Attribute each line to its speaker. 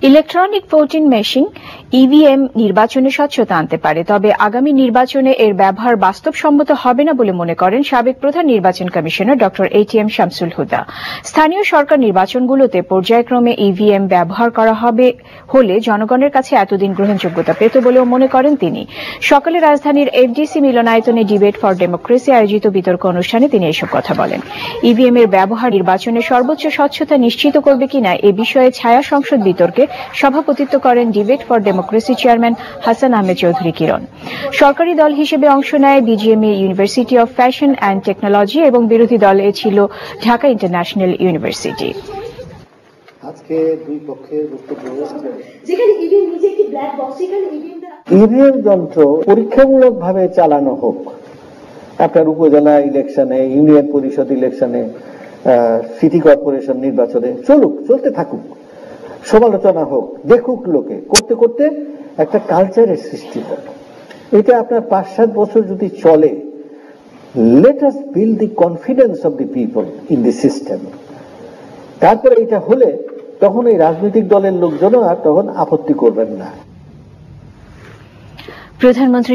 Speaker 1: Electronic voting machine EVM নির্বাচনে স্বচ্ছতা আনতে পারে, তবে আগামী নির্বাচনে এর ব্যবহার বাস্তবসম্মত হবে না বলে মনে করেন সাবেক প্রধান নির্বাচন কমিশনার ড এটিএম শামসুল হুদা। স্থানীয় সরকার নির্বাচনগুলোতে পর্যায়ক্রমে ইভিএম ব্যবহার করা হলে জনগণের কাছে এতদিন গ্রহণযোগ্যতা পেত বলেও মনে করেন তিনি। সকালে রাজধানীর এফডিসি মিলনায়তনে ডিবেট ফর ডেমোক্রেসি আয়োজিত বিতর্ক অনুষ্ঠানে তিনি এসব কথা বলেন। ইভিএম এর ব্যবহার নির্বাচনে সর্বোচ্চ স্বচ্ছতা নিশ্চিত করবে কিনা এ বিষয়ে ছায়া সংসদ বিতর্কে সভাপতিত্ব করেন debate for democracy chairman Hasan Ahmed Chowdhury Kiran. সরকারি দল হিসেবে অংশ নেয় BGMEA, university of fashion and technology এবং বিরোধী দলে ছিল ঢাকা ইন্টারন্যাশনাল ইউনিভার্সিটি।
Speaker 2: আজকে দুই পক্ষের বক্তব্য যেখানে ইভিএম নিজে একটি ব্ল্যাক বক্স, সেখানে ইভিএম যন্ত্র পরীক্ষামূলকভাবে চালানো হোক। আপনার উপজেলা ইলেকশনে, ইউনিয়ন পরিষদ ইলেকশনে, সিটি কর্পোরেশন নির্বাচনে চলতে থাকুক, সমালোচনা হোক, দেখুক লোকে, করতে করতে একটা কালচারের সৃষ্টি হোক। এটা আপনার 5-7 বছর যদি চলে, let us build the confidence of the people in the system. তারপরে এটা হলে তখন এই রাজনৈতিক দলের লোকজনও আর তখন আপত্তি করবেন না।
Speaker 1: প্রধানমন্ত্রী